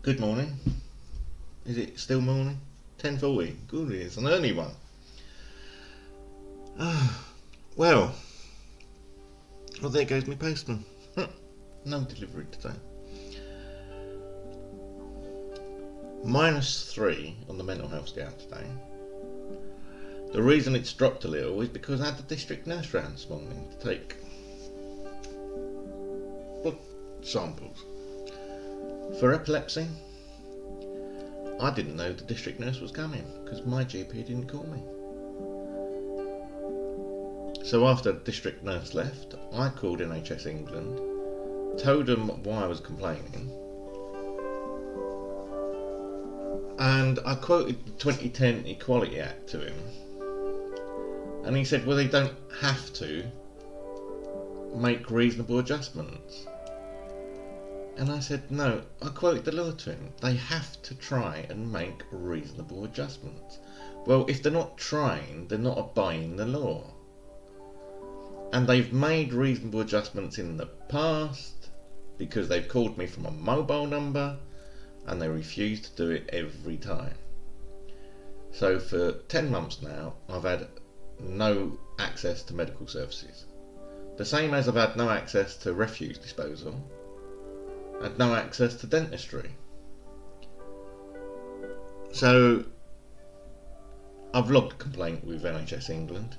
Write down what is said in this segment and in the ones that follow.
Good morning. Is it still morning? 10:40. Good, it's an early one. Well, there goes my postman. No delivery today. -3 on the mental health scale today. The reason it's dropped a little is because I had the district nurse round this morning to take blood samples for epilepsy. I didn't know the district nurse was coming because my GP didn't call me. So after the district nurse left, I called NHS England, told them why I was complaining, and I quoted the 2010 Equality Act to him, and he said, well, they don't have to make reasonable adjustments. And I said, no, I quoted the law to him. They have to try and make reasonable adjustments. Well, if they're not trying, they're not obeying the law. And they've made reasonable adjustments in the past because they've called me from a mobile number and they refuse to do it every time. So for 10 months now, I've had no access to medical services. The same as I've had no access to refuse disposal and no access to dentistry. So I've logged a complaint with NHS England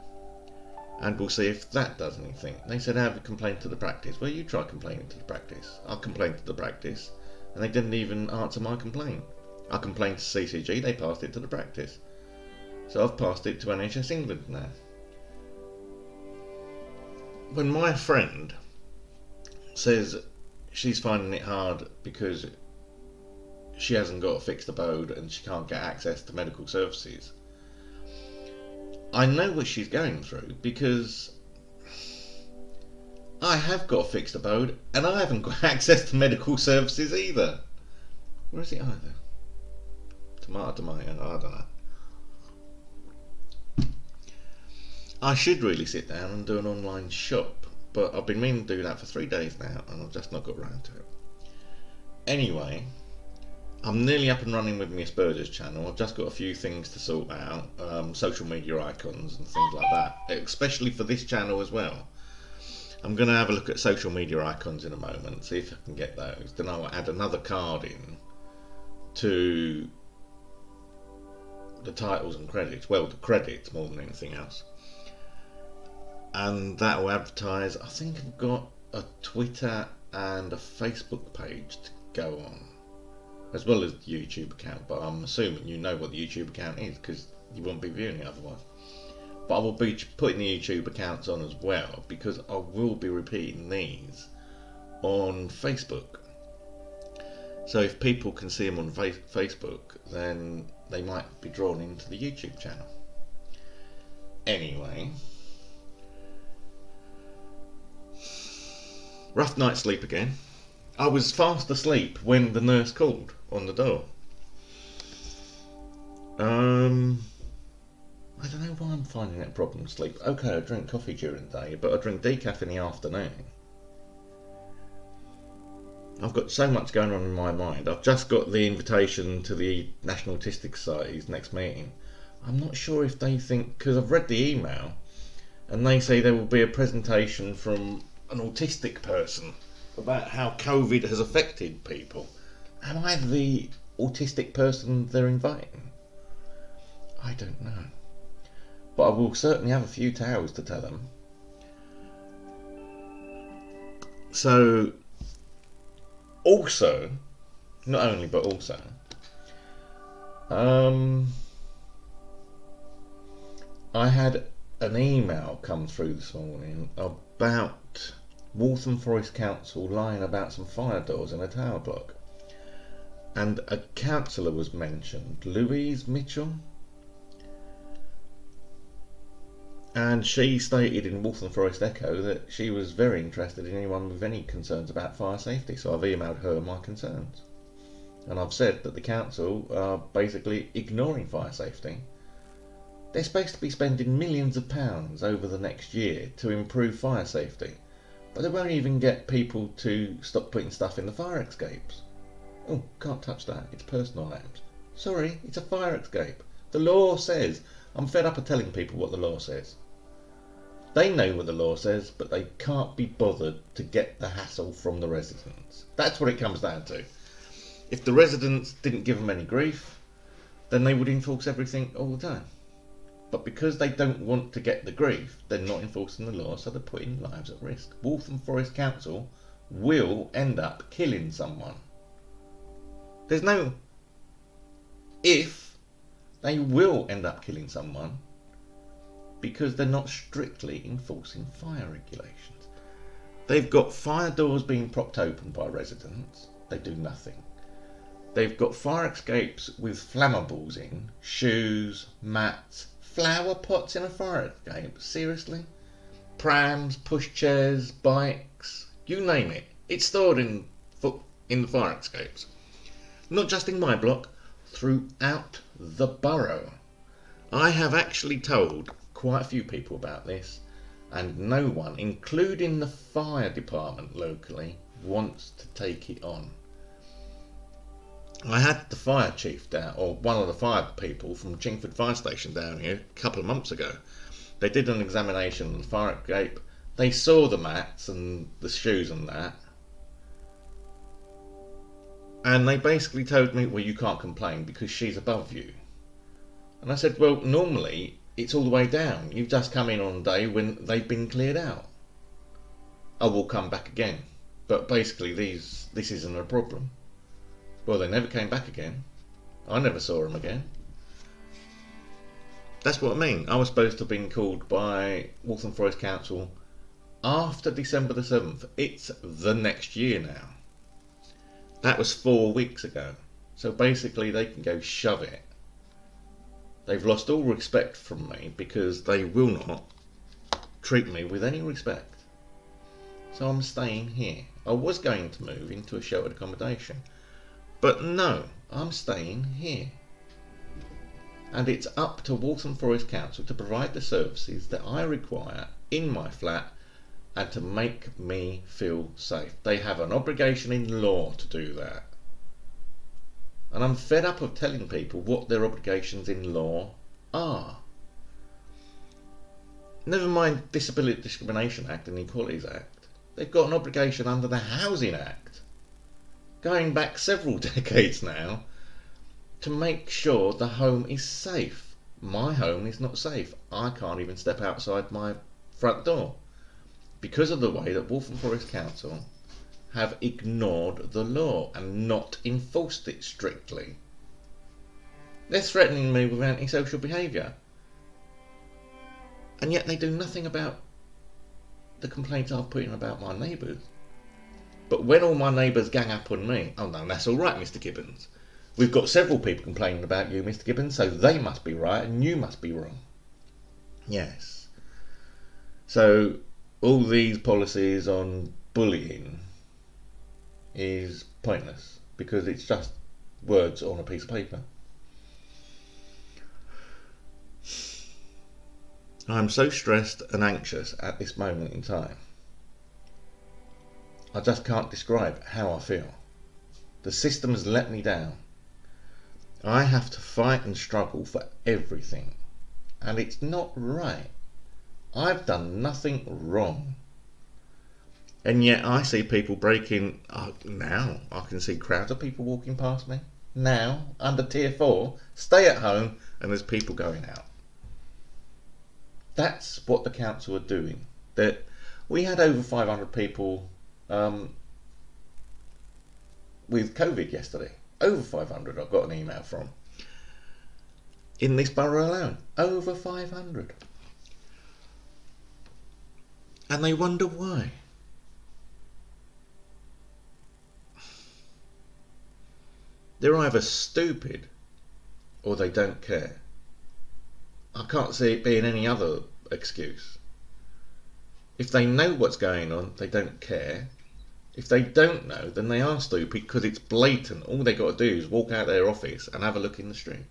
and we'll see if that does anything. They said, have a complaint to the practice. Well, you try complaining to the practice. I complained to the practice and they didn't even answer my complaint. I complained to CCG, they passed it to the practice. So I've passed it to NHS England now. When my friend says she's finding it hard because she hasn't got a fixed abode and she can't get access to medical services, I know what she's going through because I have got a fixed abode and I haven't got access to medical services either. Where is it either? Tomato, I don't know. I should really sit down and do an online shop, but I've been meaning to do that for 3 days now and I've just not got round to it. Anyway, I'm nearly up and running with my Asperger's channel. I've just got a few things to sort out, social media icons and things like that, especially for this channel as well. I'm going to have a look at social media icons in a moment, see if I can get those. Then I'll add another card in to the titles and credits, well, the credits more than anything else. And that will advertise. I think I've got a Twitter and a Facebook page to go on, as well as the YouTube account, but I'm assuming you know what the YouTube account is because you won't be viewing it otherwise. But I will be putting the YouTube accounts on as well because I will be repeating these on Facebook. So if people can see them on Facebook, then they might be drawn into the YouTube channel. Anyway, rough night's sleep again. I was fast asleep when the nurse called on the door. I don't know why I'm finding that problem with sleep. Okay, I drink coffee during the day, but I drink decaf in the afternoon. I've got so much going on in my mind. I've just got the invitation to the National Autistic Society's next meeting. I'm not sure if they think, because I've read the email, and they say there will be a presentation from an autistic person about how COVID has affected people. Am I the autistic person they're inviting? I don't know. But I will certainly have a few tales to tell them. So, also, not only but also, I had an email come through this morning about Waltham Forest Council lying about some fire doors in a tower block, and a councillor was mentioned, Louise Mitchell, and she stated in Waltham Forest Echo that she was very interested in anyone with any concerns about fire safety. So I've emailed her my concerns, and I've said that the council are basically ignoring fire safety. They're supposed to be spending millions of pounds over the next year to improve fire safety, but they won't even get people to stop putting stuff in the fire escapes. Oh, can't touch that. It's personal items. Sorry, it's a fire escape. The law says. I'm fed up of telling people what the law says. They know what the law says, but they can't be bothered to get the hassle from the residents. That's what it comes down to. If the residents didn't give them any grief, then they would enforce everything all the time. But because they don't want to get the grief, they're not enforcing the law, so they're putting lives at risk. Waltham Forest Council will end up killing someone. There's no if. They will end up killing someone because they're not strictly enforcing fire regulations. They've got fire doors being propped open by residents. They do nothing. They've got fire escapes with flammables in, shoes, mats, flower pots in a fire escape. Seriously? Prams, pushchairs, bikes, you name it. It's stored in the fire escapes. Not just in my block, throughout the borough. I have actually told quite a few people about this, and no one, including the fire department locally, wants to take it on. I had the fire chief down, or one of the fire people from Chingford Fire Station down here a couple of months ago. They did an examination of the fire escape. They saw the mats and the shoes and that. And they basically told me, well, you can't complain because she's above you. And I said, well, normally it's all the way down. You've just come in on a day when they've been cleared out. I will come back again. But basically this isn't a problem. Well, they never came back again. I never saw them again. That's what I mean. I was supposed to have been called by Waltham Forest Council after December the 7th. It's the next year now. That was 4 weeks ago. So basically they can go shove it. They've lost all respect from me because they will not treat me with any respect. So I'm staying here. I was going to move into a sheltered accommodation. But no, I'm staying here. And it's up to Waltham Forest Council to provide the services that I require in my flat and to make me feel safe. They have an obligation in law to do that. And I'm fed up of telling people what their obligations in law are. Never mind Disability Discrimination Act and Equalities Act. They've got an obligation under the Housing Act, going back several decades now, to make sure the home is safe. My home is not safe. I can't even step outside my front door because of the way that Waltham Forest Council have ignored the law and not enforced it strictly. They're threatening me with antisocial behaviour, and yet they do nothing about the complaints I've put in about my neighbours. But when all my neighbours gang up on me, oh no, that's all right, Mr. Gibbons. We've got several people complaining about you, Mr. Gibbons, so they must be right and you must be wrong. Yes. So all these policies on bullying is pointless because it's just words on a piece of paper. I'm so stressed and anxious at this moment in time. I just can't describe how I feel. The system has let me down. I have to fight and struggle for everything, and it's not right. I've done nothing wrong. And yet I see people breaking. Now I can see crowds of people walking past me. Now, under Tier 4, stay at home, and there's people going out. That's what the council are doing. We had over 500 people with COVID yesterday. Over 500 I got an email from. In this borough alone. Over 500. And they wonder why. They're either stupid or they don't care. I can't see it being any other excuse. If they know what's going on, they don't care. If they don't know, then they are stupid because it's blatant. All they got to do is walk out their office and have a look in the street.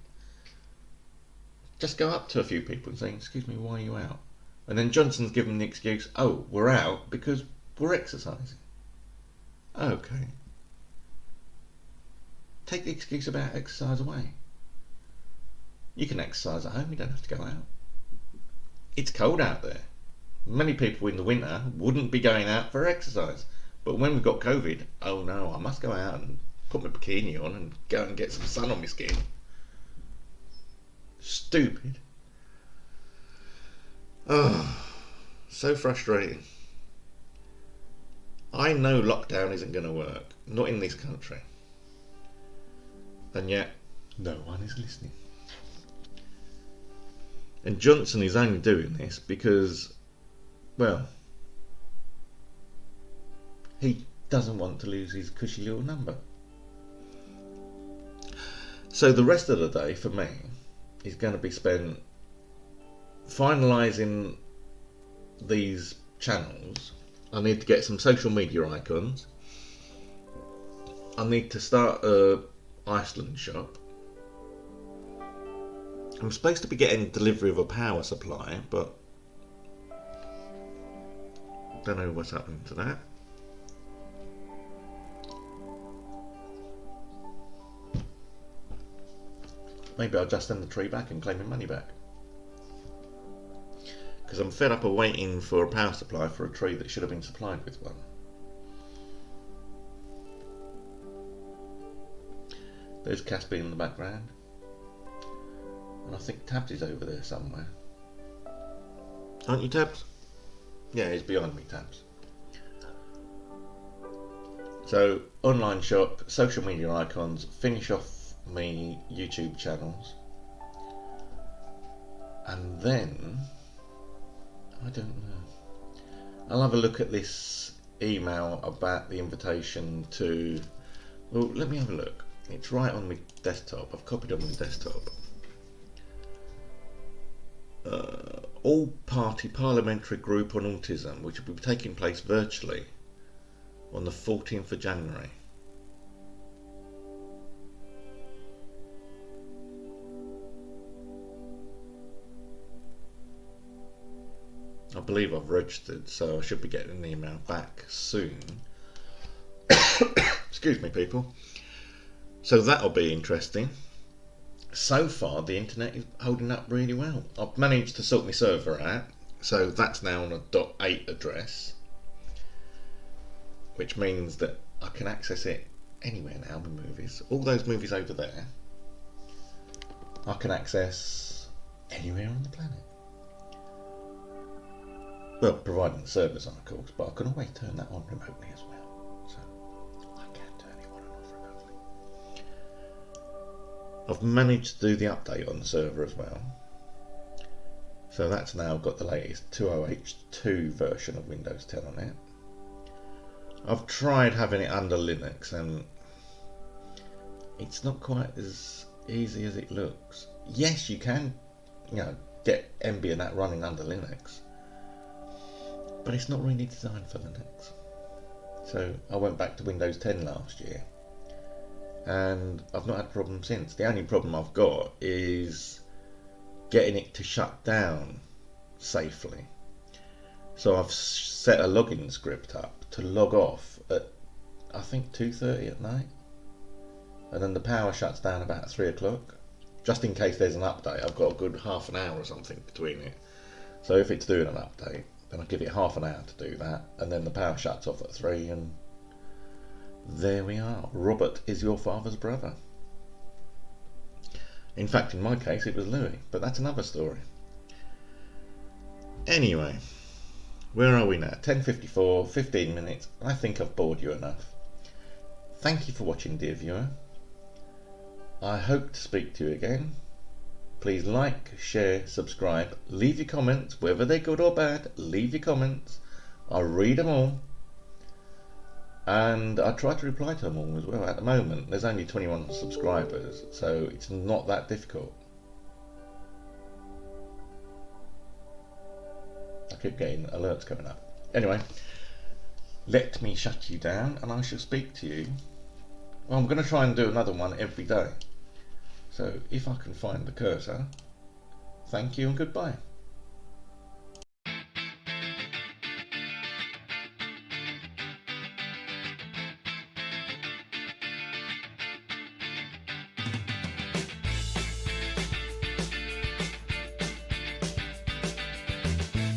Just go up to a few people and say, excuse me, why are you out? And then Johnson's given the excuse, oh, we're out because we're exercising. Okay. take the excuse about exercise away. You can exercise at home, you don't have to go out. It's cold out there. Many people in the winter wouldn't be going out for exercise. But when we've got COVID, oh no, I must go out and put my bikini on and go and get some sun on my skin. Stupid. Oh, so frustrating. I know lockdown isn't going to work. Not in this country. And yet, no one is listening. And Johnson is only doing this because, well, he doesn't want to lose his cushy little number. So the rest of the day for me is going to be spent finalising these channels. I need to get some social media icons. I need to start a Iceland shop. I'm supposed to be getting delivery of a power supply, but don't know what's happening to that. Maybe I'll just send the tree back and claim my money back. Because I'm fed up of waiting for a power supply for a tree that should have been supplied with one. There's Caspi in the background. And I think Tabs is over there somewhere. Aren't you, Tabs? Yeah, he's behind me, Tabs. So, online shop, social media icons, finish off my YouTube channels. And then, I don't know. I'll have a look at this email about the invitation to... Well, let me have a look. It's right on my desktop. I've copied on my desktop. All-party parliamentary group on autism, which will be taking place virtually on the 14th of January. I believe I've registered, so I should be getting an email back soon. Excuse me, people. So that'll be interesting. So far, the internet is holding up really well. I've managed to sort my server out, so that's now on a .8 address, which means that I can access it anywhere now, my movies. All those movies over there, I can access anywhere on the planet. Well, providing the servers on, of course, but I can always turn that on remotely as well. So, I can turn it on and off remotely. I've managed to do the update on the server as well. So that's now got the latest 20H2 version of Windows 10 on it. I've tried having it under Linux and it's not quite as easy as it looks. Yes, you can, get Emby and that running under Linux, but it's not really designed for Linux. So I went back to Windows 10 last year and I've not had a problem since. The only problem I've got is getting it to shut down safely. So I've set a login script up to log off at I think 2:30 at night, and then the power shuts down about 3 o'clock. Just in case there's an update, I've got a good half an hour or something between it. So if it's doing an update, then I give it half an hour to do that, and then the power shuts off at 3, and there we are. Robert is your father's brother. In fact, in my case, it was Louis, but that's another story. Anyway, where are we now? 10:54, 15 minutes. I think I've bored you enough. Thank you for watching, dear viewer. I hope to speak to you again. Please like, share, subscribe, leave your comments, whether they're good or bad, leave your comments. I read them all. And I try to reply to them all as well. At the moment, there's only 21 subscribers, so it's not that difficult. I keep getting alerts coming up. Anyway, let me shut you down and I shall speak to you. Well, I'm going to try and do another one every day. So if I can find the cursor, thank you and goodbye.